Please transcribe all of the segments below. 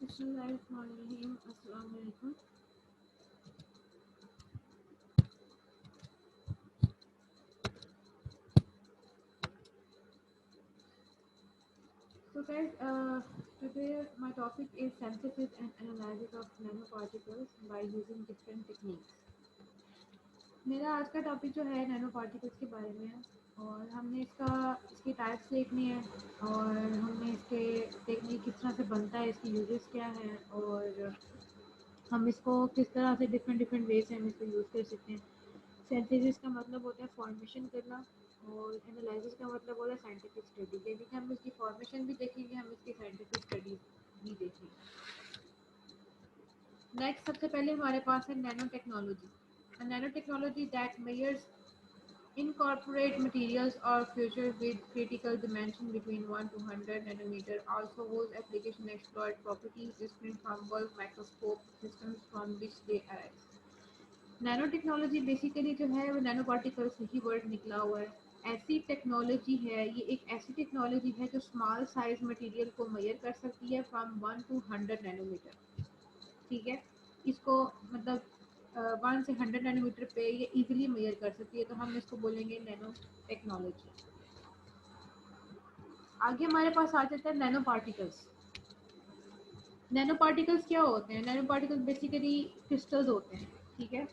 बिस्मिल्लाहिर्रहमानिर्रहीम। अस्सलाम वालेकुम। So guys, today my topic is synthesis and analysis of nanoparticles by using different techniques. मेरा आज का टॉपिक जो है नैनो पार्टिकल्स के बारे में है और हमने इसकी टाइप्स देखनी है और हमने इसके टेक्निक किस तरह से बनता है, इसकी यूजेस क्या हैं और हम इसको किस तरह से डिफरेंट डिफरेंट वे से हम इसको यूज़ कर सकते हैं। सिंथेसिस का मतलब होता है फॉर्मेशन करना और एनालिसिस का मतलब होता है साइंटिफिक स्टडी, यानी कि हम इसकी फॉर्मेशन भी देखेंगे, हम इसकी साइंटिफिक स्टडी भी देखेंगे। नेक्स्ट सबसे पहले हमारे पास है nano technology. Nano technology that measures incorporate materials or feature with critical dimension between 1 to 100 nanometer, also whose application exploit properties distinct from bulk microscope systems from which they arise. Nano technology basically जो है वो nano particle से ही word निकला हुआ है। ऐसी technology है, ये एक ऐसी टेक्नोलॉजी है जो स्मॉल साइज मटेरियल को मेजर कर सकती है फ्रॉम 1 to 100 नैनोमीटर। ठीक है, इसको मतलब 1 से 100 नैनोमीटर पे ये इजीली मेजर कर सकती है, तो हम इसको बोलेंगे नैनो टेक्नोलॉजी। आगे हमारे पास आ जाता है नैनो पार्टिकल्स। नैनो पार्टिकल्स क्या होते हैं? नैनो पार्टिकल्स बेसिकली क्रिस्टल्स होते हैं। ठीक है,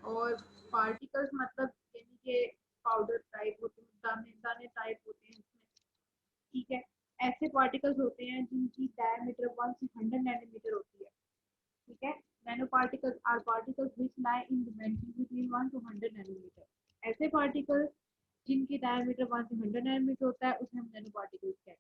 और पार्टिकल्स मतलब यानी कि पाउडर टाइप होते हैं, दाने दाने टाइप होते हैं इसमें। ठीक है, ऐसे पार्टिकल्स होते हैं जिनकी डायमीटर 1 से 100 नैनोमीटर होती है। ठीक है, nano particles are particles which lie in dimension between 1 to 100 nanometre. ऐसे पार्टिकल्स जिनकी डायमीटर 1 से 100 नैनोमीटर होता है उसे हम नैनो पार्टिकल्स कहते हैं।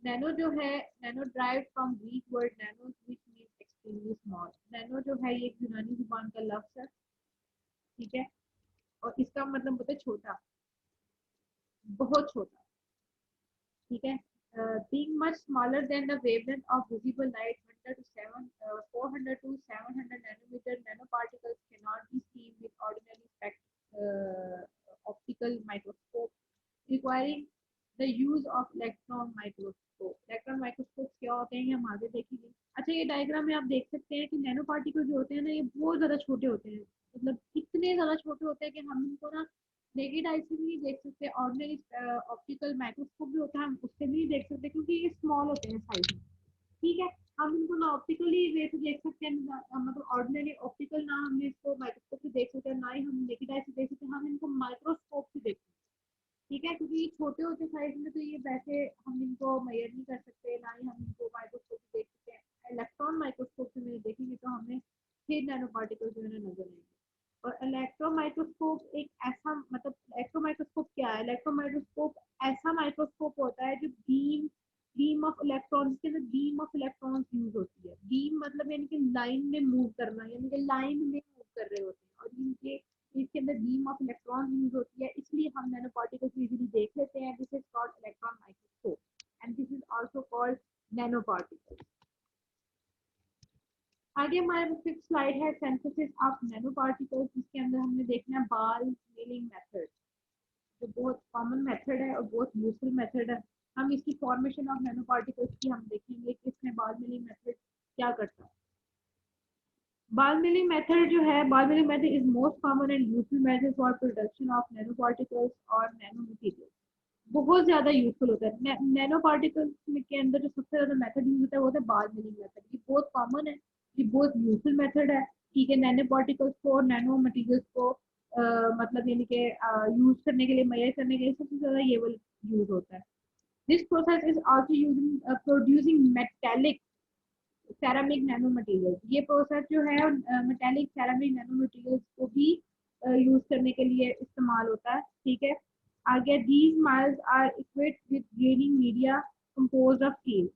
नैनो जो है, nano drive from Greek word nano which means extremely small. Nano जो है ये एक यूनानी जुबान का लफ्ज है। ठीक है, और इसका मतलब होता है छोटा, बहुत छोटा। ठीक है, being much smaller than the wavelength of visible light, 400 to 700 nanometer nanoparticles cannot be seen with ordinary optical microscope, requiring the use of electron microscope. Electron microscope क्या होते हैं ये हम आगे देखेंगे। अच्छा, ये डायग्राम में आप देख सकते हैं कि नैनो पार्टिकल जो होते हैं ना, ये बहुत ज्यादा छोटे होते हैं, मतलब इतने ज्यादा छोटे होते हैं कि हम इनको ना नेकेड आई से भी नहीं देख सकते, ऑर्डिनरी ऑप्टिकल माइक्रोस्कोप भी होता है हम उससे भी नहीं देख सकते क्योंकि ये स्मॉल होते हैं साइज में। ठीक है, हम इनको ना ऑप्टिकली वे से देख सकते हैं, मतलब ऑर्डिनरी ऑप्टिकल ना हम इसको माइक्रोस्कोप से देख सकते हैं, ना ही हम नेकेड आई से देख सकते हैं, हम इनको माइक्रोस्कोप से देख सकते हैं। ठीक है, क्योंकि ये छोटे होते साइज में तो ये वैसे हम इनको मेजर नहीं कर सकते, ना ही हम इनको माइक्रोस्कोप से देख सकते हैं। इलेक्ट्रॉन माइक्रोस्कोप से नहीं देखेंगे तो हमें फिर नैनो पार्टिकल जो है नजर आएंगे। और इलेक्ट्रॉन माइक्रोस्कोप एक ऐसा, मतलब इलेक्ट्रॉन माइक्रोस्कोप क्या है? इलेक्ट्रॉन माइक्रोस्कोप ऐसा माइक्रोस्कोप होता है जो बीम बीम ऑफ इलेक्ट्रॉन्स के अंदर बीम ऑफ इलेक्ट्रॉन्स यूज होती है। बीम मतलब यानी कि लाइन में मूव करना, यानी कि लाइन में मूव कर रहे होते हैं, और इनके इसके अंदर बीम ऑफ इलेक्ट्रॉन यूज होती है, इसलिए हम नैनो पार्टिकल्स इजीली देख लेते हैं। This is called electron microscope and this is also called nano particles. आगे हमारे पास फिफ्थ स्लाइड है सिंथेसिस ऑफ नैनो पार्टिकल्स, जिसके अंदर हमने देखना है बाल मिलिंग मेथड, जो बहुत कॉमन मेथड है और बहुत यूजफुल मेथड है। हम इसकी फॉर्मेशन ऑफ नैनो पार्टिकल्स की हम देखेंगे कि इसमें बाल मिलिंग मेथड क्या करता है। बाल मिलिंग मेथड जो है, बाल milling method is most common and useful method for production of nano particles और नैनो मटेरियल। बहुत ज्यादा यूजफुल होता है। नैनो पार्टिकल्स के अंदर जो सबसे ज्यादा मेथड यूज होता है वो होता है बाल मिलिंग मेथड। ये बहुत कॉमन है, ये बहुत यूजफुल मेथड है। ठीक है, नैनो पार्टिकल्स को, नैनो मटेरियल्स को मतलब यानी कि यूज करने के लिए, मेजर करने के लिए सबसे ज्यादा ये वाला यूज होता है। This process is also using producing metallic ceramic nano material. ये प्रोसेस जो है मेटेलिक सेरामिक नैनो मटेरियल्स को भी यूज करने के लिए इस्तेमाल होता है। ठीक है, आगे these mills are equipped with grinding media composed of steel.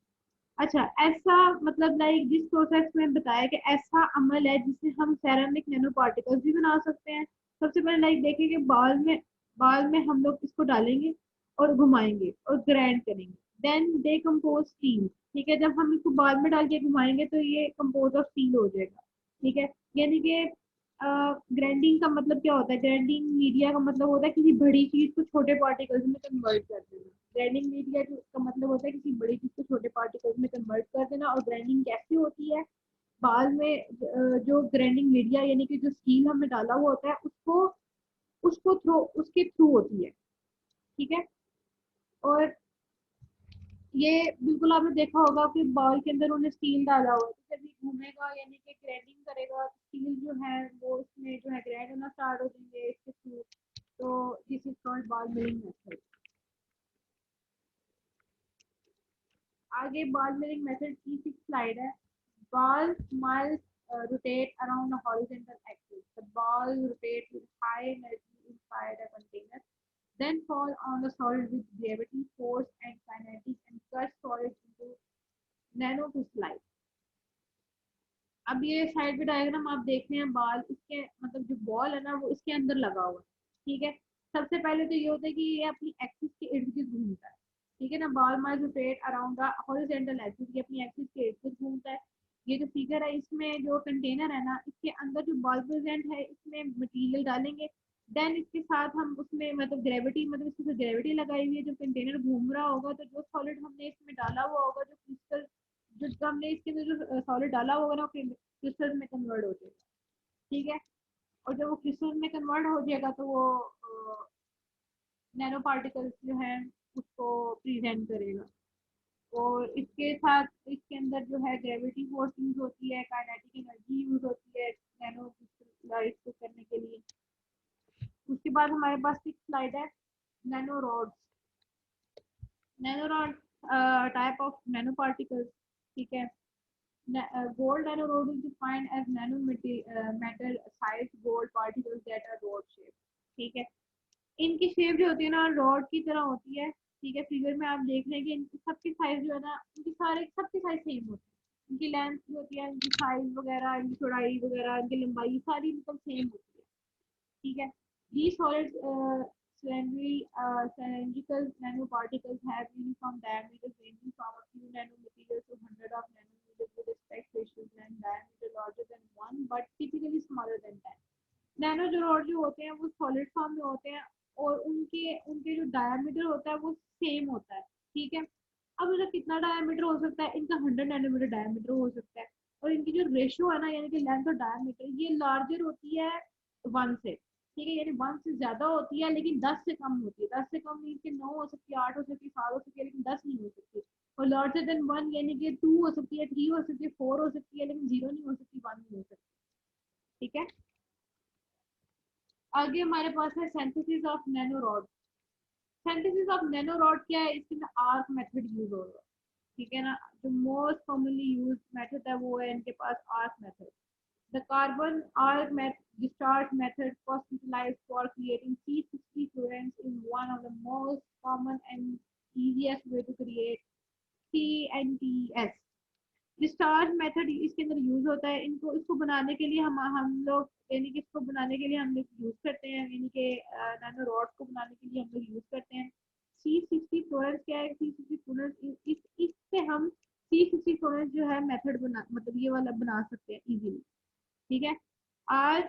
अच्छा, ऐसा मतलब लाइक जिस प्रोसेस में बताया कि ऐसा अमल है जिससे हम सेरामिक नैनो पार्टिकल्स भी बना सकते हैं। सबसे पहले लाइक देखेंगे बाल में हम लोग इसको डालेंगे और घुमाएंगे और ग्राइंड करेंगे, देन दे कंपोज स्टील। ठीक है, जब हम इसको बाल में डाल के घुमाएंगे तो ये कंपोज ऑफ स्टील हो जाएगा। ठीक है, यानी कि ग्राइंडिंग का मतलब क्या होता है? ग्राइंडिंग मीडिया का मतलब होता है किसी बड़ी चीज को छोटे पार्टिकल्स में कन्वर्ट कर देना। ग्राइंडिंग मीडिया का मतलब होता है किसी बड़ी चीज को छोटे पार्टिकल्स में कन्वर्ट कर देना। और ग्राइंडिंग कैसे होती है, बाल में जो ग्राइंडिंग मीडिया यानी कि जो स्टील हमने डाला हुआ होता है उसके थ्रू होती है, ठीक है। और ये बिल्कुल आपने देखा होगा कि बाउल के अंदर उन्हें स्टील डाला हुआ है, तो जब ये घूमेगा यानी कि ग्राइंडिंग करेगा, स्टील जो है वो उसमें जो है ग्राइंड होना स्टार्ट हो जाएंगे इसके थ्रू। तो this is called ball milling method. आगे बॉल मिलिंग मेथड की 6 स्लाइड है। Ball miles rotate around a horizontal axis. The ball rotates with high energy inside a container, then fall on the solid with gravity, force, and kinetic and cut solid into nanocrystalline. अब ये side पे diagram आप देख रहे हैं, बाल इसके मतलब जो बॉल है ना वो इसके अंदर लगा हुआ है, ठीक है। सबसे पहले तो ये होता है कि ये अपनी एक्सिस के इर्द गिर्द घूमता है, ठीक है ना। Ball mass rotate around the horizontal axis, ये अपनी एक्सिस के इर्द गिर्द घूमता है। ये जो फिगर है इसमें जो कंटेनर है ना इसके अंदर जो बॉल प्रेजेंट है इसमें मटेरियल डालेंगे, देन इसके साथ हम उसमें मतलब ग्रेविटी मतलब इसके साथ ग्रेविटी लगाई हुई है, जो कंटेनर घूम रहा होगा तो जो सॉलिड हमने इसमें डाला हुआ होगा, जो क्रिस्टल जो हमने इसके अंदर जो सॉलिड डाला होगा ना क्रिस्टल में कन्वर्ट हो जाएगा, ठीक है। और जब वो क्रिस्टल में कन्वर्ट हो जाएगा तो वो नैनो पार्टिकल्स जो है उसको प्रेजेंट करेगा। और इसके साथ इसके अंदर जो है ग्रेविटी फोर्स यूज होती है, काइनेटिक एनर्जी यूज होती है नैनो क्रिस्टलाइज को करने के लिए। उसके बाद हमारे पास 6 स्लाइड है, nano rods. Nano rod type of nano particles, ठीक है। Gold nanorod is defined as metal sized gold particles that are rod shaped, ठीक है। इनकी शेप जो होती है ना रॉड की तरह होती है, ठीक है। फिगर में आप देख रहे हैं कि इनकी सबकी साइज जो है ना इनकी सारे सबकी साइज सेम होती है। इनकी लेंथ जो होती है, इनकी साइज वगैरह, इनकी चौड़ाई वगैरह, इनकी लंबाई सारी मतलब सेम होती है, ठीक है। These solid cylindrical nanoparticles have uniform diameters ranging from a few nanometers to hundreds of nanometers with respect ratios and diameter larger than 1 but typically smaller than 10. Nano जो रॉड जो होते हैं वो सॉलिड फॉर्म में होते हैं और उनके उनके जो डायमीटर होता है वो सेम होता है, ठीक है। अब इनका कितना डायमीटर हो सकता है, इनका 100 नैनोमीटर डायमीटर हो सकता है। और इनकी जो रेशियो है ना यानी कि लेंथ और डायमीटर ये लार्जर होती है 1 से, ठीक है। यानी 1 से ज्यादा होती है लेकिन 10 से कम होती है। 10 से कम मीन के 9 हो सकती है, 8 हो सकती है, 7 हो सकती है, लेकिन 10 नहीं हो सकती। और लार्जर देन 1 यानी कि 2 हो सकती है, 3 हो सकती है, 4 हो सकती है, लेकिन 0 नहीं हो सकती, 1 नहीं हो सकती, ठीक है। आगे हमारे पास है synthesis of nano rod. Synthesis of nano rod क्या है, इसके अंदर आर्क मेथड यूज होगा, ठीक है ना। जो मोस्ट कॉमनली यूज मेथड है वो है इनके पास arc method. The carbon arc discharge method was utilized for creating C60 fluorines is one of the most common and easiest way to create CNTS। Discharge method इसके अंदर use होता है। इनको इसको बनाने के लिए हम लोग यानी कि इसको बनाने के लिए हम लोग यूज करते हैं, यानी कि नैनो रॉड को बनाने के लिए हम लोग यूज करते हैं C60 फ्लोरेंस। क्या है C60 फ्लोरेंस, इससे हम C60 फ्लोरेंस जो है मेथड बना मतलब ये वाला बना सकते हैं इजीली, ठीक है। आज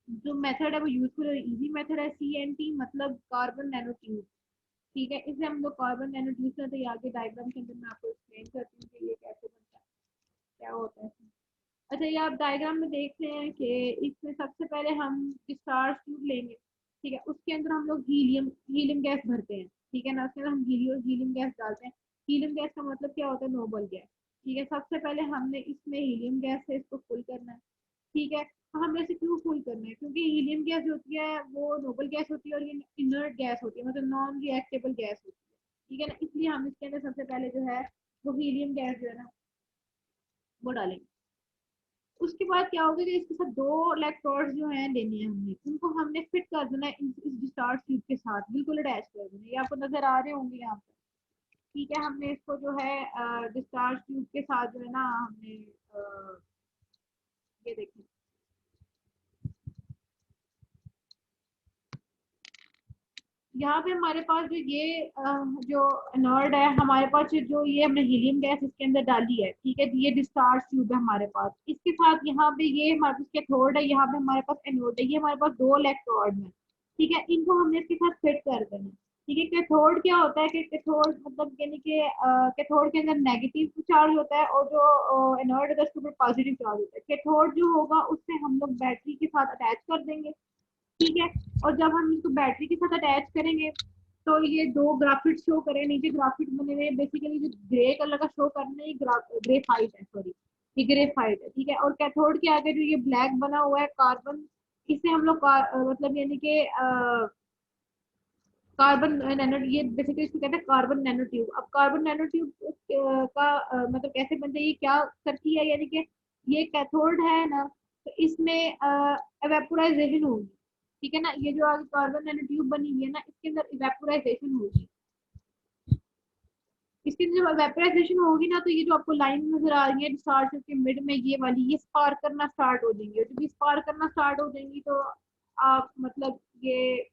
जो मेथड है वो यूजफुल और इजी मेथड है। CNT मतलब कार्बन नैनो ट्यूब, ठीक है। इसे हम लोग कार्बन नैनो ट्यूब करते हैं। आगे डायग्राम के अंदर मैं आपको एक्सप्लेन करती हूँ कि ये कैसे बनता है, क्या होता है। अच्छा, ये आप डायग्राम में देख रहे हैं कि इसमें सबसे पहले हम डिस्चार्ज ट्यूब लेंगे, ठीक है। उसके अंदर हम लोग हीलियम हीलियम गैस भरते हैं, ठीक है ना। उसके अंदर हम हीलियम गैस डालते हैं। हीलियम गैस का मतलब क्या होता है, नोबल गैस, ठीक है। सबसे पहले हमने इसमें हीलियम गैस से इसको फुल करना है, ठीक है। तो हमने इसे क्यों फुल करना है, क्योंकि हीलियम गैस जो होती है वो नोबल गैस होती है और ये इनर्ट गैस होती है, मतलब नॉन रिएक्टेबल गैस होती है, ठीक है ना। इसलिए हम इसके अंदर सबसे पहले जो है वो हीलियम गैस जो है ना वो डालेंगे। उसके बाद क्या होगा कि इसके साथ 2 इलेक्ट्रोड्स जो हैं लेने हैं हमने, उनको हमने फिट कर देना है इस डिस्चार्ज ट्यूब के साथ, बिल्कुल अटैच कर देना है। ये आपको नजर आ रहे होंगे यहाँ पे, ठीक है। हमने इसको जो है डिस्चार्ज ट्यूब के साथ जो है ना हमने ये देखिए यहाँ पे हमारे पास जो ये जो नर्ड है हमारे पास जो ये हमने हीलियम गैस इसके अंदर डाली है, ठीक है। ये डिस्चार्ज ट्यूब है हमारे पास। इसके साथ यहाँ पे ये हमारे पास कैथोड है, यहाँ पे हमारे पास एनोड है। ये हमारे पास 2 इलेक्ट्रोड है, ठीक है। इनको हमने इसके साथ फिट कर देना, ठीक है। कैथोड क्या होता है कि कैथोड मतलब यानी कि कैथोड के अंदर नेगेटिव चार्ज होता है और जो एनोड होता है उसके ऊपर पॉजिटिव चार्ज होता है। कैथोड जो होगा उससे हम लोग बैटरी के साथ अटैच कर देंगे। ठीक है। और जब हम इसको बैटरी के साथ अटैच करेंगे तो ये दो ग्राफिट शो करें, नीचे ग्राफिट बने हुए बेसिकली जो ग्रे कलर का शो करना है, ये ग्रेफाइट है, सॉरी ये ग्रेफाइट है। ठीक है। और कैथोड के आगे जो ये ब्लैक बना हुआ है कार्बन, इसे हम लोग मतलब यानी कि कार्बन नैनो, ये बेसिकली इसको कहते हैं कार्बन नैनो ट्यूब। अब कार्बन नैनो ट्यूब का मतलब कैसे बनता है, ये क्या करती है, यानी कि ये कैथोड है ना, तो इसमें इवेपोराइजेशन होगी। ठीक है ना, ये जो आगे कार्बन नैनो ट्यूब बनी हुई है ना, इसके अंदर इवेपोराइजेशन होगी। इसके अंदर जब इवेपोराइजेशन होगी ना, तो ये जो आपको लाइन नजर आ रही है डिस्चार्ज के मिड में, ये वाली ये स्पार्क करना स्टार्ट हो जाएंगी। और जब ये स्पार्क करना स्टार्ट हो जाएंगी तो आप मतलब ये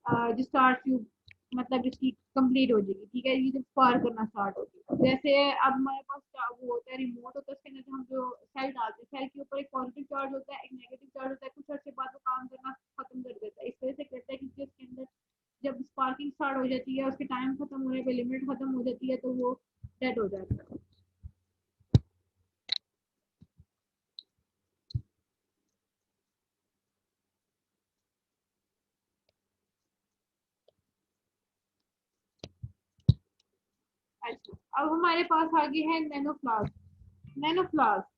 डिस्चार्ज ट्यूब मतलब इसकी कंप्लीट हो जाएगी। ठीक है, ये जब फायर करना स्टार्ट होगी, जैसे अब हमारे पास वो होता है रिमोट होता है, उसके अंदर हम जो सेल डालते हैं, सेल के ऊपर एक पॉजिटिव चार्ज होता है, एक नेगेटिव चार्ज होता है, कुछ अर्से बाद वो काम करना खत्म कर देता है। इस वजह से कहता है क्योंकि उसके अंदर जब स्पार्किंग स्टार्ट हो जाती है, उसके टाइम खत्म होने पे लिमिट खत्म हो जाती है, तो वो डेड हो जाता है। अच्छा, अब हमारे पास आगे है नैनो फ्लास्क। नैनो फ्लास्क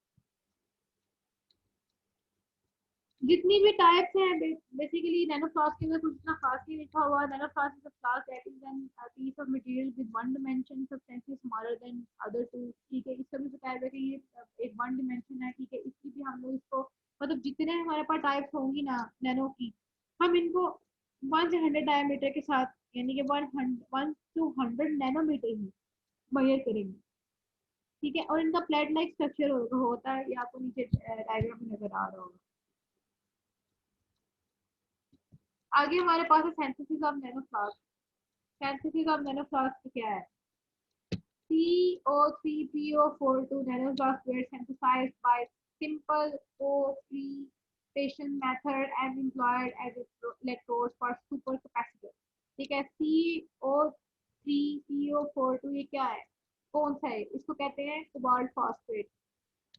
जितनी भी टाइप्स हैं बेसिकली नैनो फ्लास्क के अंदर कुछ इतना खास नहीं लिखा हुआ। Nano flask is a flask that is an piece of material with one dimension substantially smaller than other two. ठीक है, इसका भी बताया गया कि ये एक वन डिमेंशन है। ठीक है, इसकी भी हम लोग इसको मतलब जितने हमारे पास टाइप्स होंगी ना नैनो की, हम इनको 1 से 100 डायमीटर के साथ यानी कि 1 to 100 नैनोमीटर ही मेजर करेंगे। ठीक है, और इनका प्लेट लाइक स्ट्रक्चर होता है, ये आपको नीचे डायग्राम में नजर आ रहा होगा। आगे हमारे पास है सिंथेसिस ऑफ नैनोफ्लास्क। सिंथेसिस ऑफ नैनोफ्लास्क क्या है? CO3PO42 nanoflask were synthesized by simple co-creation method and employed as electrodes for supercapacitor। ठीक है, CO3PO42 ये क्या है, कौन सा है? इसको कहते हैं कोबाल्ट फॉस्फेट।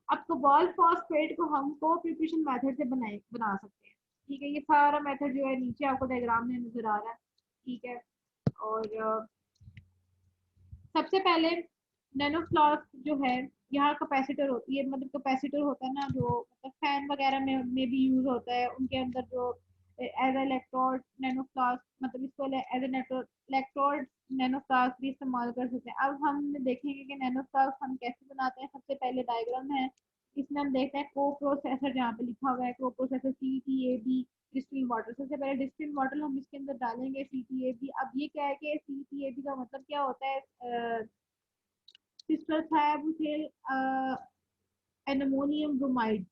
अब कोबाल्ट फॉस्फेट को हम को प्रिपरेशन मेथड से बना सकते हैं। ठीक है, ये सारा मेथड जो है नीचे आपको डायग्राम में नजर आ रहा है। ठीक है, और सबसे पहले नैनो फ्लास्क जो है, यहाँ कैपेसिटर होती है, मतलब कैपेसिटर होता है ना जो मतलब फैन वगैरह में भी यूज होता है, उनके अंदर जो एज इलेक्ट्रोड नैनो फ्लास्क मतलब इसको एज इलेक्ट्रोड नैनो फ्लास्क भी इस्तेमाल कर सकते हैं। अब हम देखेंगे कि नैनो फ्लास्क हम कैसे बनाते हैं। सबसे पहले डायग्राम है, इसमें हम देखते हैं को प्रोसेसर, जहाँ पे लिखा हुआ है को प्रोसेसर CTAB डिस्टिल वाटर। सबसे पहले डिस्टिल वाटर हम इसके अंदर डालेंगे CTAB। अब ये क्या है कि CTAB का मतलब क्या होता है, सिस्टर थायाबुटेल एनमोनियम ब्रोमाइड।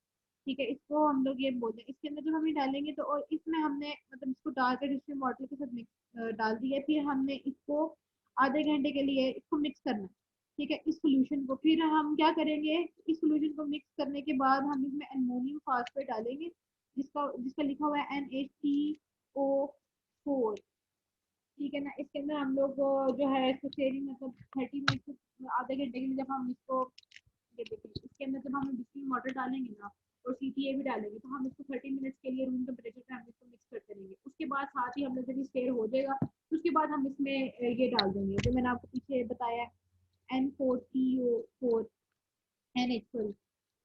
ठीक है, इसको हम लोग ये बोलते हैं। इसके अंदर जब हम ये डालेंगे तो और इसमें हमने मतलब इसको डाल कर डिस्टिल वाटर के साथ मिक्स डाल दिया, फिर हमने इसको आधे घंटे के लिए इसको मिक्स करना है। ठीक है, इस सोल्यूशन को फिर हम क्या करेंगे, इस सोल्यूशन को मिक्स करने के बाद हम इसमें एल्युमिनियम फॉस्फेट डालेंगे, जिसका जिसका लिखा हुआ है NH3O4। ठीक है ना, इसके अंदर हम लोग जो है इसको शेयरिंग मतलब 30 मिनट आधे घंटे के लिए जब हम इसको ये देखिए, इसके अंदर जब हम डिस्टिल वाटर डालेंगे ना और CTA भी डालेंगे, तो हम इसको 30 मिनट्स के लिए रूम टेम्परेचर पे हम इसको मिक्स करते रहेंगे। उसके बाद साथ ही हम लोग जब ये स्टेयर हो जाएगा तो उसके बाद हम इसमें ये डाल देंगे जो मैंने आपको पीछे बताया, N4TO4 NH सॉरी।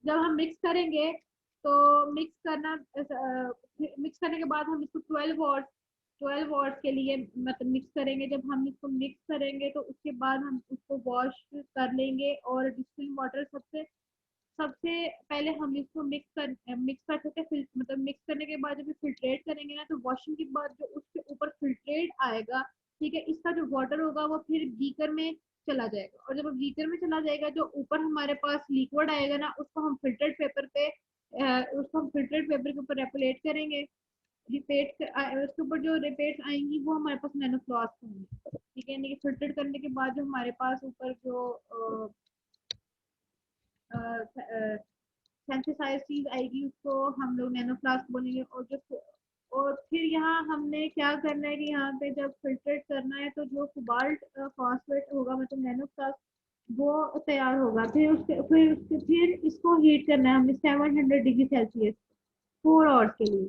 जब हम मिक्स करेंगे तो मिक्स करना मिक्स करने के बाद हम इसको 12 वॉट्स के लिए मतलब मिक्स करेंगे। जब हम इसको मिक्स करेंगे तो उसके बाद हम उसको वॉश कर लेंगे, और डिस्टिल वाटर सबसे सबसे पहले हम इसको मिक्स कर सकते हैं। मतलब मिक्स करने के बाद जब फिल्ट्रेट करेंगे ना, तो वॉशिंग के बाद जो उसके ऊपर फिल्ट्रेट आएगा, ठीक है, इसका जो वाटर होगा वो फिर बीकर में चला जाएगा। और जब बीकर में चला जाएगा, जो ऊपर हमारे पास लिक्विड आएगा ना, उसको हम फिल्टर्ड पेपर के ऊपर रेपुलेट करेंगे। रिपेट उसके ऊपर जो रिपेट्स आएंगी वो हमारे पास नैनो फ्लास्क होंगे। ठीक है, यानी कि फिल्टर करने के बाद जो हमारे पास ऊपर जो सेंसिसाइज चीज आएगी उसको हम लोग नैनो फ्लास्क बोलेंगे। और जो और फिर यहाँ हमने क्या करना है कि यहाँ पे जब फिल्ट्रेट करना है तो जो कोबाल्ट फॉस्फेट होगा मतलब नैनोक्सास वो तैयार होगा। फिर इसको हीट करना है हमें 700 डिग्री सेल्सियस 4 आवर्स के लिए।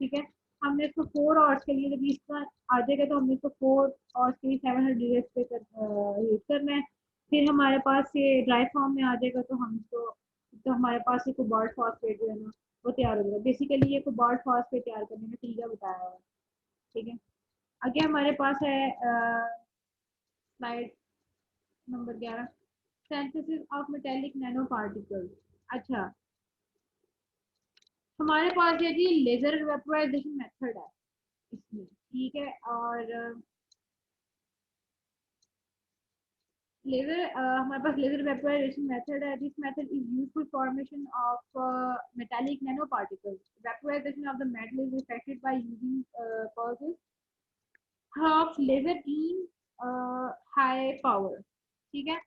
ठीक है, हमने इसको 4 आवर्स के लिए जब इसका आ जाएगा तो हमने इसको 4 आवर्स के लिए 700 डिग्री पे हीट करना है। फिर हमारे पास ये ड्राई फॉर्म में आ जाएगा तो हम इसको तो हमारे पास ये कोबाल्ट फॉस्फेट जो है ना वो तैयार हो जाएगा। बेसिकली ये कोबाल्ट फॉस्फेट तैयार करने का तरीका बताया हुआ है। ठीक है, आगे हमारे पास है slide number 11, synthesis of metallic nano particles. अच्छा, हमारे पास ये जी लेजर वेपोराइजेशन मेथड है इसमें। ठीक है, और लेजर हमारे पास लेजर वेपोराइजेशन मेथड है। This method is used for formation of metallic nano particles. Vaporisation of the metal is affected by using causes of laser beam high power। ठीक है,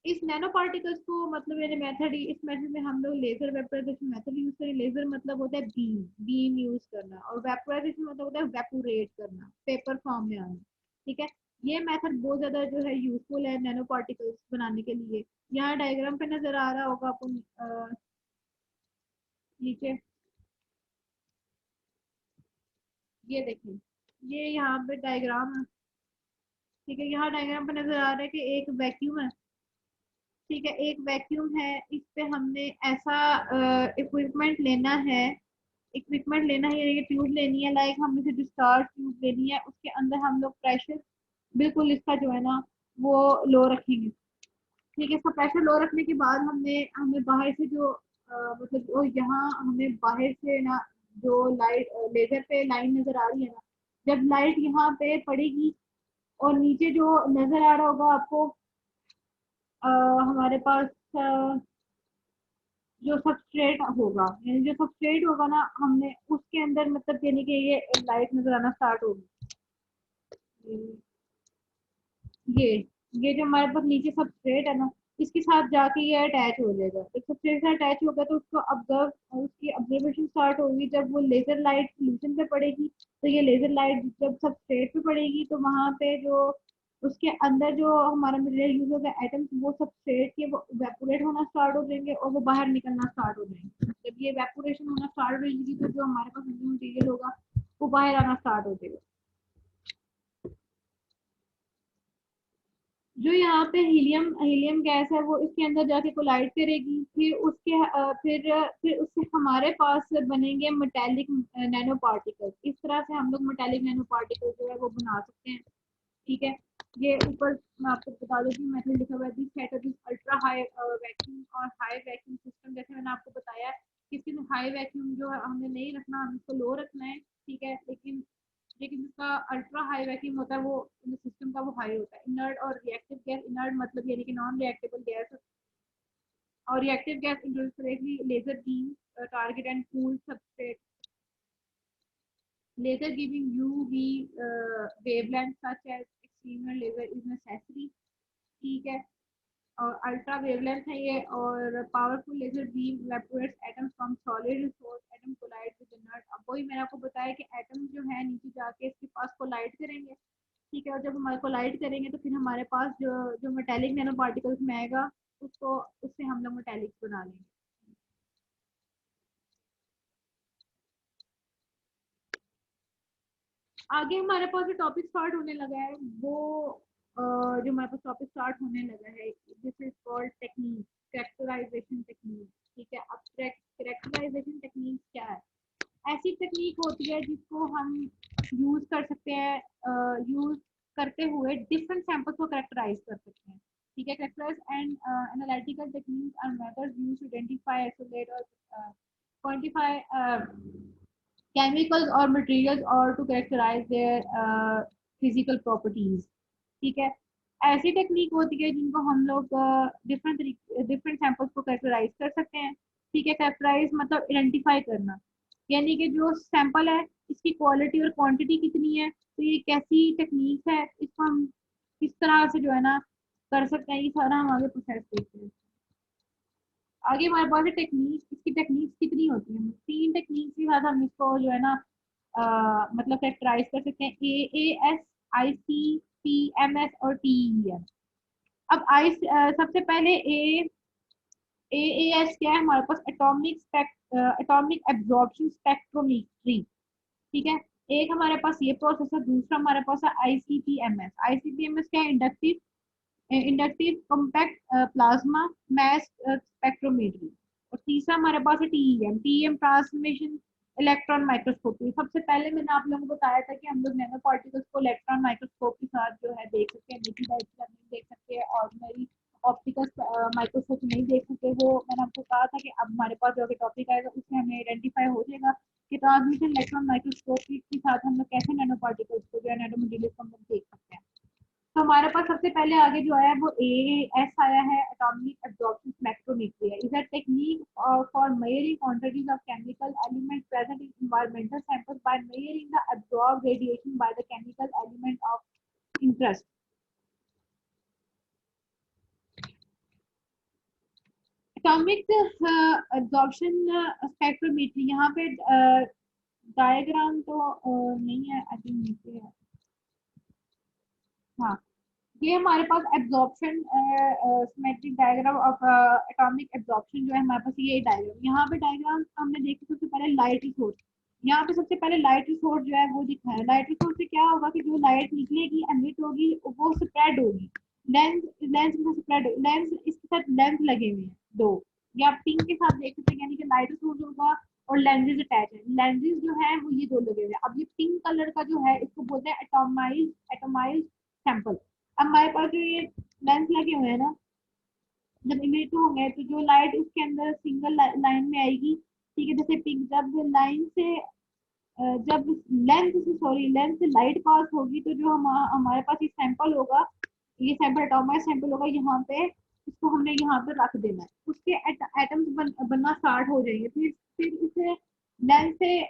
इस नैनो पार्टिकल्स को मतलब यानी मेथड इस method में हम लोग लेजर वेपोराइजेशन मेथड यूज करें। लेजर मतलब होता है बीम, बीम यूज करना, और वेपोराइजेशन मतलब होता है वेपोरेट करना, पेपर फॉर्म में आना। ठीक है, ये मेथड बहुत ज्यादा जो है यूजफुल है नैनो पार्टिकल्स बनाने के लिए। यहाँ डायग्राम पे नजर आ रहा होगा आपको नीचे, ये देखें, ये यहाँ पे डायग्राम है। ठीक है, यहाँ डायग्राम पे नजर आ रहा है कि एक वैक्यूम है। ठीक है, एक वैक्यूम है, इस पे हमने ऐसा इक्विपमेंट लेना है। इक्विपमेंट लेना है यानी कि ट्यूब लेनी है, लाइक हमने से डिस्चार्ज ट्यूब लेनी है, उसके अंदर हम लोग प्रेशर बिल्कुल इसका जो है ना वो लो रखेंगे। ठीक है, इसका प्रेशर लो रखने के बाद हमने हमें बाहर से जो मतलब वो यहाँ हमें बाहर से ना जो लाइट लेजर पे लाइन नजर आ रही है ना, जब लाइट यहाँ पे पड़ेगी और नीचे जो नजर आ रहा होगा आपको हमारे पास जो सबस्ट्रेट होगा, यानी जो सबस्ट्रेट होगा ना हमने उसके अंदर मतलब यानी कि ये लाइट नजर आना स्टार्ट होगी। ये ये जो हमारे पास नीचे सबस्ट्रेट है ना इसके साथ जाके ये अटैच हो जाएगा। जब सबस्ट्रेट से अटैच होगा तो उसको ऑब्जर्व उसकी ऑब्जर्वेशन स्टार्ट होगी। जब वो लेजर लाइट सोल्यूशन पे पड़ेगी तो ये लेजर लाइट जब सबस्ट्रेट पे पड़ेगी तो वहां पे जो उसके अंदर जो हमारा मटेरियल यूज होगा एटम्स वो सबस्ट्रेट के वो इवेपोरेट होना स्टार्ट हो जाएंगे और वो बाहर निकलना स्टार्ट हो जाएंगे। जब ये इवेपोरेशन होना स्टार्ट हो जाएगी तो जो हमारे पास मटेरियल होगा वो बाहर आना स्टार्ट हो जाएगा। जो यहाँ पे हीलियम हीलियम गैस है वो इसके अंदर जाके कोलाइड करेगी। फिर उससे हमारे पास बनेंगे मेटेलिक नैनो पार्टिकल्स। इस तरह से हम लोग मेटेलिक नैनो पार्टिकल जो है वो बना सकते हैं। ठीक है, ये ऊपर मैं आपको बता देती हूँ मेथड लिखा हुआ है this setup is ultra high vacuum और हाई वैक्यूम सिस्टम। जैसे मैंने आपको बताया किसी में हाई वैक्यूम जो है हमने नहीं रखना, हम इसको लो रखना है। ठीक है, लेकिन लेकिन जिसका अल्ट्रा हाई वैक्यूम होता है वो सिस्टम का वो हाई होता है। इनर्ट और रिएक्टिव गैस, इनर्ट मतलब यानी कि नॉन रिएक्टेबल गैस, और reactive gas industrially laser beam target and cool substrate laser giving UV wavelength such as external laser is necessary। ठीक है, और अल्ट्रा वेवलेंथ है ये, और powerful laser beam evaporates atoms from solid source atom collide with inert. अब वही मैंने आपको बताया कि एटम जो है नीचे जाके इसके पास कोलाइड करेंगे। ठीक है, और जब हमारे कोलाइड करेंगे तो फिर हमारे पास जो जो मेटेलिक नैनो पार्टिकल्स में आएगा उसको उससे हम लोग मेटेलिक बना लेंगे। आगे हमारे पास जो टॉपिक स्टार्ट होने लगा है वो जो हमारे पास टॉपिक स्टार्ट होने लगा है this is called technique, characterization technique. ठीक है, अब कैरेक्टराइजेशन टेक्निक क्या है? ऐसी टेक्निक होती है जिसको हम यूज कर सकते हैं, यूज करते हुए डिफरेंट सैंपल्स को कैरेक्टराइज कर सकते हैं। ठीक है, characterize and analytical techniques are methods used to identify isolate और quantify chemicals or materials or to characterize their physical properties। ठीक है, ऐसी टेक्निक होती है जिनको हम लोग डिफरेंट डिफरेंट सैंपल्स को कैरेक्टराइज कर सकते हैं। ठीक है, कैरेक्टराइज मतलब आइडेंटिफाई करना, यानी कि जो सैंपल है इसकी क्वालिटी और क्वांटिटी कितनी है, तो ये कैसी टेक्निक है, इसको हम किस तरह से जो है ना कर सकते हैं, ये सारा हम आगे प्रोसेस देखते हैं। आगे हमारे पास टेक्निक, इसकी टेक्निक्स कितनी होती है, 3 टेक्निक्स के साथ हम इसको जो है ना मतलब कैरेक्टराइज कर सकते हैं, AAS, ICP-MS और TEM। अब आई सबसे पहले AAS क्या है हमारे पास, एटॉमिक एब्जॉर्प्शन स्पेक्ट्रोमेट्री, ठीक है। एक हमारे पास ये प्रोसेस है, दूसरा हमारे पास है ICP-MS। ICP-MS क्या है, inductive compact plasma mass spectrometry. और तीसरा हमारे पास है TEM ट्रांसमिशन इलेक्ट्रॉन माइक्रोस्कोपी। सबसे पहले मैंने आप लोगों को बताया था कि हम लोग नैनो पार्टिकल्स को इलेक्ट्रॉन माइक्रोस्कोप के साथ जो है देख सकते हैं, नेकेड आई से नहीं देख सकते, ऑर्डिनरी ऑप्टिकल माइक्रोस्कोप नहीं देख सकते। वो मैंने आपको कहा था कि अब हमारे पास जो अभी टॉपिक आएगा उसमें हमें आइडेंटिफाई हो जाएगा कि ट्रांसमिशन इलेक्ट्रॉन माइक्रोस्कोपी के साथ हम लोग कैसे नैनो पार्टिकल्स को जो है नैनो मटेरियल्स को हम लोग देख सकते हैं। तो हमारे पास सबसे पहले आगे जो आया है वो AAS आया है, एटॉमिक एब्जॉर्प्शन स्पेक्ट्रोमेट्री है। Is a technique for measuring quantities of chemical element present in environmental samples by measuring the absorbed radiation by the chemical element of interest. Atomic absorption spectrometry, यहाँ पे diagram तो नहीं है, I think नीचे है। हाँ, ये हमारे पास absorption symmetric diagram of atomic absorption जो है हमारे पास ये डायग्राम, यहाँ पे डायग्राम हमने देखी सबसे पहले लाइट रिसोर्स। यहाँ पे सबसे पहले लाइट रिसोर्स जो है वो दिखा है। लाइट रिसोर्स से क्या होगा कि जो लाइट निकलेगी एमिट होगी वो स्प्रेड होगी, लेंस लेंस में स्प्रेड, लेंस इसके साथ लेंस लगे हुए हैं दो, या पिंक के साथ देख सकते हैं, यानी कि लाइट रिसोर्स होगा और लेंसेज अटैच है। लेंसेज जो है वो ये दो लगे हुए हैं। अब ये पिंक कलर का जो है इसको बोलते हैं एटोमाइज सैंपल। अब हमारे पास जो ये लेंस लगे हुए हैं ना, जब इमेज होंगे तो जो लाइट उसके अंदर सिंगल लाइन में आएगी, ठीक है, जैसे पिंक, जब लाइन से जब लेंस से सॉरी लेंस से लाइट पास होगी तो जो हमारे पास ये सैंपल होगा, ये सैंपल एटॉमिक सैंपल होगा, यहाँ पे इसको हमने यहाँ पे रख देना है। उसके एटम्स बनना स्टार्ट हो जाएंगे। फिर इसे लेंस से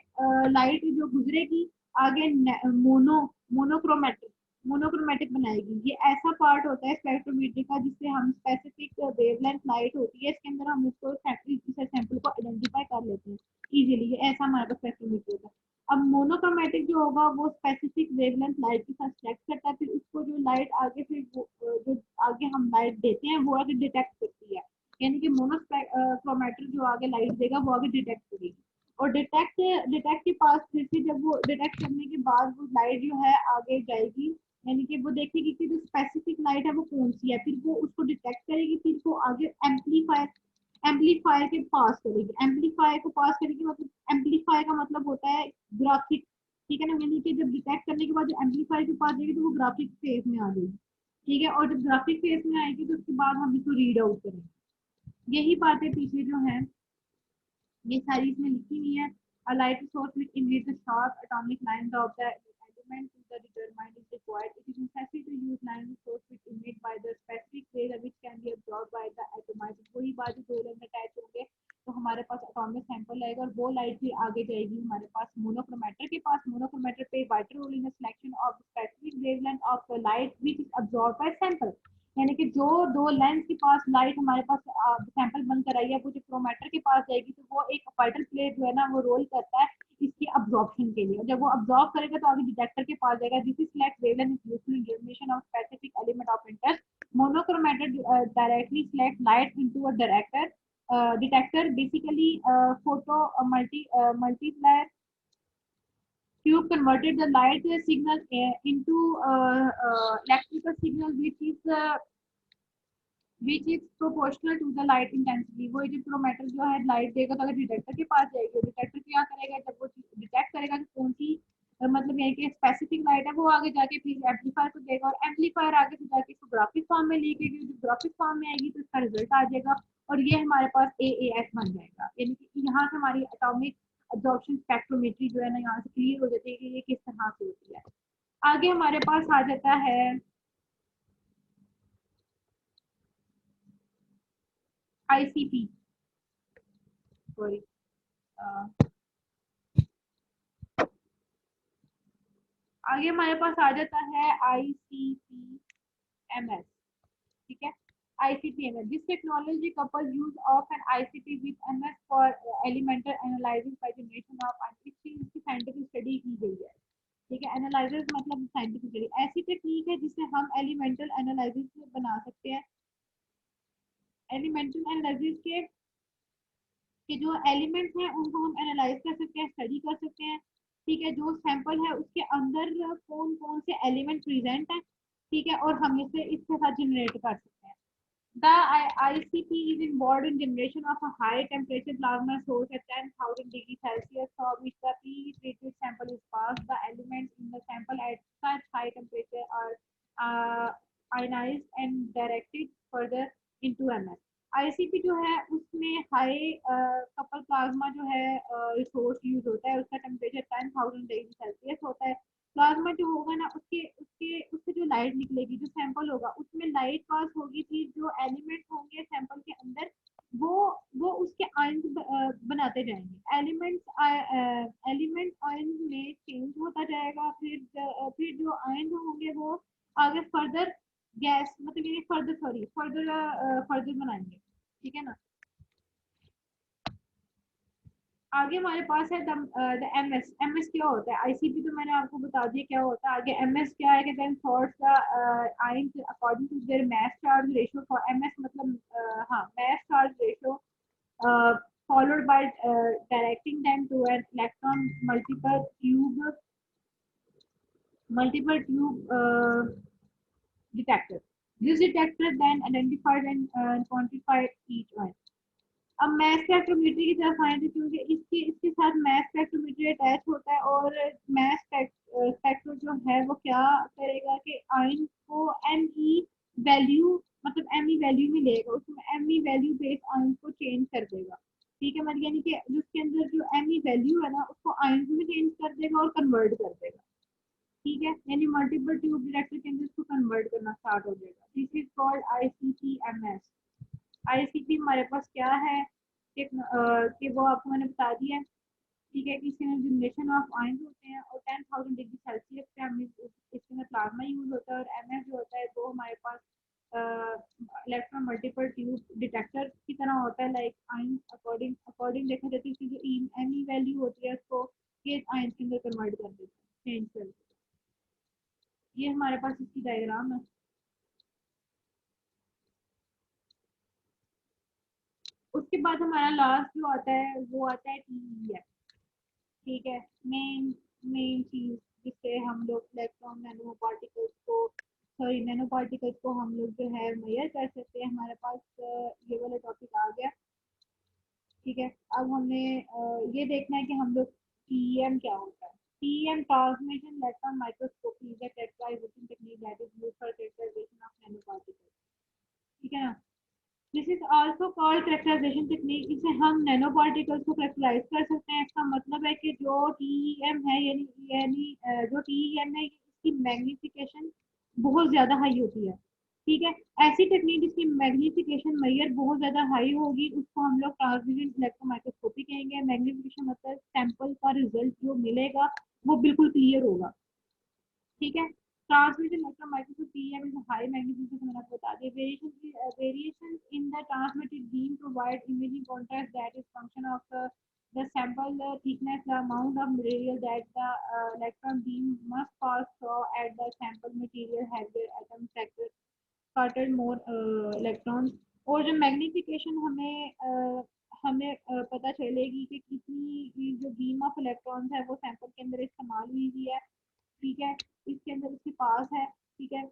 लाइट जो गुजरेगी आगे मोनोक्रोमेटिक मोनोक्रोमेटिक बनाएगी। ये ऐसा पार्ट होता है स्पेक्ट्रोमेट्री का जिससे हम स्पेसिफिक वेवलेंथ लाइट होती है इसके अंदर हम उसको सैंपल को आइडेंटिफाई कर लेते हैं इजीली। ये ऐसा हमारे पास स्पेक्ट्रोमेट्री होता है। अब मोनोक्रोमेटिक जो होगा वो स्पेसिफिक वेवलेंथ लाइट के साथ सिलेक्ट करता है, फिर उसको जो लाइट आगे फिर जो आगे हम लाइट देते हैं वो आगे डिटेक्ट करती है, यानी कि मोनोक्रोमेटिक जो आगे लाइट देगा वो आगे डिटेक्ट करेगी। और डिटेक्ट डिटेक्ट के पास फिर से जब वो डिटेक्ट करने के बाद वो लाइट जो है आगे जाएगी, यानी कि वो देखेगी कि जो स्पेसिफिक लाइट है वो कौन सी है, फिर वो उसको डिटेक्ट करेगी, फिर वो आगे एम्पलीफायर के पास करेगी। एम्पलीफायर को पास करेगी मतलब एम्पलीफायर का मतलब होता है ग्राफिक, ठीक है ना, यानी कि जब डिटेक्ट करने के बाद जो एम्पलीफायर के पास जाएगी तो वो ग्राफिक फेज में आ जाएगी, ठीक है। और जब ग्राफिक फेज में आएगी तो उसके बाद हम इसको रीड आउट करेंगे। यही बातें पीछे जो है ये सारी इसमें लिखी हुई है। A light source which emits the sharp atomic lines of the element to the determined is required. It is necessary to use line source which emit by the specific laser which can be absorbed by the atomized। वही बात दो line attach होंगे तो हमारे पास atomic sample आएगा और वो light फिर आगे जाएगी हमारे पास मोनोक्रोमेटर के पास। मोनोक्रोमेटर पे vital role in selection of specific wavelength of light which is absorb by sample, यानी कि जो दो लेंस के पास लाइट हमारे पास सैंपल बनकर आई है वो जो क्रोमेटर के पास जाएगी तो वो एक वाइटर प्लेट जो है ना वो रोल करता है इसकी अब्जॉर्प्शन के लिए। जब वो अब्जॉर्ब करेगा तो आगे डिटेक्टर के पास जाएगा। This is select wavelength is used in determination of specific element of interest. Monochromator directly select light into a director detector, basically photo multiplier tube converted the light signal into electrical signal which is proportional to the light intensity। वो electrometer जो है light देगा तो अगर detector के पास जाएगी, detector क्या करेगा जब वो डिटेक्ट करेगा कि कौन सी मतलब ये कि स्पेसिफिक लाइट है वो आगे जाके फिर एम्पलीफायर को देगा और एम्पलीफायर आगे से जाके इसको ग्राफिक फॉर्म में लेके जो ग्राफिक फॉर्म में आएगी तो इसका रिजल्ट आ जाएगा और ये हमारे पास AAS बन जाएगा। यानी कि यहाँ से हमारी एटॉमिक अब्जॉर्प्शन स्पेक्ट्रोमेट्री जो है ना यहाँ से क्लियर हो जाती है कि ये किस तरह से होती है। आगे हमारे पास आ जाता है ICP, सॉरी आगे हमारे पास आ जाता है ICP-MS, ठीक है। ICT-MS. This technology couples use of an ICT with MS for elemental analysis by generation of इसकी scientific study की गई है. ठीक है, एनालिसिस मतलब साइंटिफिक स्टडी ऐसी टेक्निक है जिससे हम एलिमेंटल एनालिसिस बना सकते हैं. एलिमेंटल एनालिसिस के जो एलिमेंट्स हैं उनको हम एनालाइज कर सकते हैं, स्टडी कर सकते हैं. ठीक है, जो सैंपल है उसके अंदर कौन कौन से एलिमेंट प्रेजेंट हैं. ठीक है, और हम इसे इसके साथ जनरेट कर सकते हैं. The ICP is involved in generation of a high temperature plasma source at 10,000 degrees Celsius, for which the pre-treated sample is passed. The elements in the sample at such high temperature are ionized and directed further into MS. ICP जो है उसमें high couple plasma जो है resource use होता है, उसका temperature 10,000 degree Celsius होता है. प्लाज्मा जो होगा ना उसके उसके उससे जो लाइट निकलेगी, जो सैंपल होगा उसमें लाइट पास होगी, फिर जो एलिमेंट होंगे सैंपल के अंदर वो वो उसके आयन बनाते जाएंगे. एलिमेंट आयन में चेंज होता जाएगा. फिर जो आयन होंगे वो आगे फर्दर गैस मतलब ये फर्दर बनाएंगे. ठीक है ना. आगे हमारे पास है द एमएस. एमएस क्या होता है? आईसीपी तो मैंने आपको बता दिया क्या होता है. आगे एमएस क्या है कि then sorts the ion according to their mass charge ratio. For MS मतलब हाँ mass charge ratio followed by directing them to an electron multiple tube detector. This detector then identified and quantified each one. अब math spectrometer की तरफ आए थे क्योंकि इसके इसके साथ मैथ स्पेक्ट्रोमीटर अटैच होता है और मैथ स्पेक्ट्रो जो है वो क्या करेगा कि आयन को एम ई वैल्यू मतलब एम ई वैल्यू में लेगा, उसमें M E value base ion को चेंज कर देगा. ठीक है, मतलब यानी कि जिसके अंदर जो एम ई वैल्यू है ना उसको आयन में चेंज कर देगा और कन्वर्ट कर देगा. ठीक है, यानी मल्टीपल ट्यूब डिटेक्टर के अंदर इसको कन्वर्ट करना स्टार्ट हो जाएगा. This is called ICP-MS. ICP हमारे पास क्या है कि वो आपको मैंने बता दिया. ठीक है, इसके अंदर जनरेशन ऑफ आयन होते हैं और 10,000 डिग्री सेल्सियस पे हम इसके अंदर प्लाज्मा यूज होता है. और एमएस जो होता है वो हमारे पास इलेक्ट्रॉन मल्टीपल ट्यूब डिटेक्टर की तरह होता है. लाइक आयन अकॉर्डिंग अकॉर्डिंग देखा जाती है इसकी जो एम ई वैल्यू होती है उसको के आयन के अंदर कन्वर्ट कर देते हैं, चेंज कर देते हैं. ये हमारे पास इसकी डायग्राम है. उसके बाद हमारा लास्ट जो आता है वो आता है टीईएम. ठीक है, मेन मेन चीज जिससे हम लोग इलेक्ट्रॉन नैनो पार्टिकल्स को नैनो पार्टिकल्स को हम लोग जो है मेजर कर सकते हैं. हमारे पास ये वाला टॉपिक आ गया. ठीक है, अब हमें ये देखना है कि हम लोग टीएम क्या होता है. TM transmission electron microscopy is a characterization technique that is used for characterization of nano particles. ठीक है ना. This is also called characterization technique. इसे हम नैनो पार्टिकल्स को कैरेक्टराइज कर सकते हैं. इसका मतलब है कि जो टीईएम है यानी जो टीईएम है इसकी मैग्निफिकेशन बहुत ज्यादा हाई होती है. ठीक है, ऐसी टेक्निक जिसकी मैग्निफिकेशन मेजर बहुत ज्यादा हाई होगी उसको हम लोग ट्रांसमिशन इलेक्ट्रॉन माइक्रोस्कोपी कहेंगे. मैग्निफिकेशन मतलब सैंपल का रिजल्ट जो मिलेगा वो बिल्कुल क्लियर होगा. ठीक है, transmission electron microscope PM is high magnification मैंने आपको बता दिया. Variation in the transmitted beam provide imaging contrast that is function of the sample thickness, the amount of material that the electron beam must pass through at the sample material heavier atom scattered more electrons. और जो magnification हमें पता चलेगी कि कितनी जो beam of electrons है वो सैंपल के अंदर इस्तेमाल हुई है. ठीक है, इसके अंदर इसके पास है. ठीक है,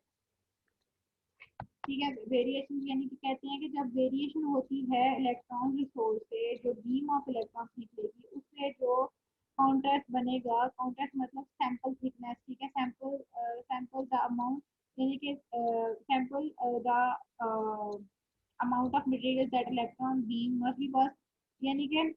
ठीक है. वेरिएशन यानी कि कहते हैं कि जब वेरिएशन होती है इलेक्ट्रॉन रिसोर्स से जो बीम ऑफ इलेक्ट्रॉन निकलेगी उससे जो कॉन्ट्रास्ट बनेगा. कॉन्ट्रास्ट मतलब सैंपल थिकनेस. ठीक है, सैंपल द अमाउंट यानी कि sample the amount of material that electron beam must be pass. यानी कि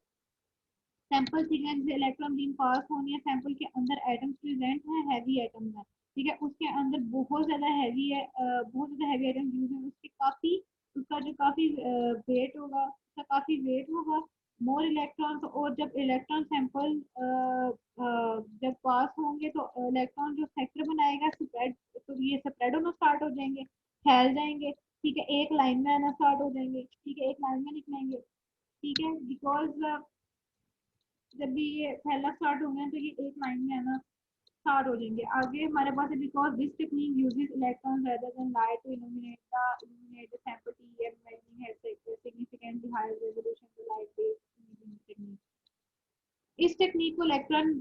सैंपल थिकनेस से इलेक्ट्रॉन बीम पास होनी है. सैंपल के अंदर एटम्स प्रेजेंट है, हैवी एटम है. ठीक है, उसके अंदर बहुत ज्यादा हैवी है, बहुत ज्यादा हैवी एटम यूज है. उसके काफी उसका जो काफी वेट होगा, उसका काफी वेट होगा. More electron. और जब इलेक्ट्रॉन सैंपल जब पास होंगे तो इलेक्ट्रॉन जो सेक्टर बनाएगा स्प्रेड, तो ये स्प्रेड होना स्टार्ट हो जाएंगे, फैल जाएंगे. ठीक है, एक लाइन में आना स्टार्ट हो जाएंगे, ठीक है, एक लाइन में निकलेंगे, ठीक है, बिकॉज जब भी ये फैलना स्टार्ट हो गया तो ये एक लाइन में आना स्टार्ट हो जाएंगे। आगे हमारे पास है, because this technique uses electron rather than light to illuminate the sample TEM imaging has significantly higher resolution to light based imaging technique। इस टेक्निक इलेक्ट्रॉन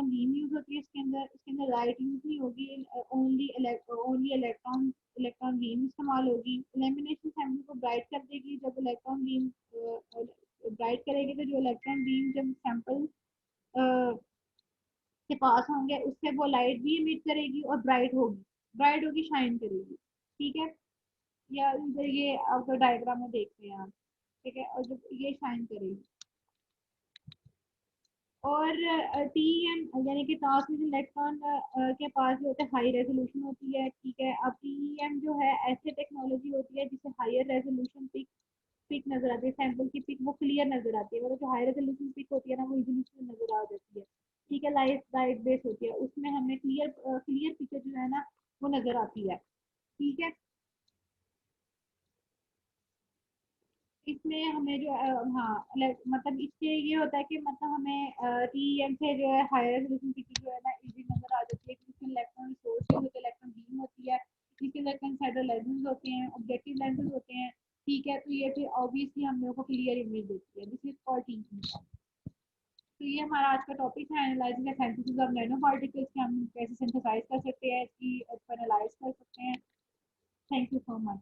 बीम यूज होती है इसके अंदर लाइट यूज नहीं होगी, ओनली इलेक्ट्रॉन बीम इस्तेमाल होगी। Illumination sample को ब्राइट कर देगी, जब इलेक्ट्रॉन बीम ब्राइट करेगी तो जो इलेक्ट्रॉन बीम जब सैंपल के पास होंगे उससे वो लाइट भी इमिट करेगी और ब्राइट होगी, शाइन करेगी, ठीक है। या इधर ये आपको डायग्राम में देखते हैं आप, ठीक है, और जब ये शाइन करेगी। और टी एम यानी कि ट्रांसमिशन इलेक्ट्रॉन के पास जो होता है हाई रेजोल्यूशन होती है, ठीक है। अब टी एम जो है ऐसे टेक्नोलॉजी होती है जिससे हायर रेजोल्यूशन पिक नजर आती है, सैंपल की पिक वो क्लियर नजर आती है, मतलब जो हाई रेजोल्यूशन पिक होती है ना वो इजीली नजर आ जाती है, ठीक है। लाइट बेस होती है, उसमें हमें क्लियर पिक्चर जो है ना वो नजर आती है, ठीक है। इसमें हमें जो हाँ मतलब इससे ये होता है कि मतलब हमें टी एम से जो है हायर रेजोल्यूशन पिक्चर जो है ना इजी नजर आ जाती है, क्योंकि इसमें इलेक्ट्रॉन सोर्स होते हैं, इलेक्ट्रॉन बीम होती है, इसके अंदर कंसाइडर लेंसेज होते हैं, ऑब्जेक्टिव लेंसेज होते हैं, ठीक है। तो ये फिर ऑब्वियसली हम लोगों को क्लियर इमेज देती है, दिस इज कॉल्ड टी। तो ये हमारा आज का टॉपिक है, analysing the synthesis of nano particles कि हम कैसे सिंथेसाइज कर सकते हैं, इसकी एनालाइज कर सकते हैं। Thank you so much.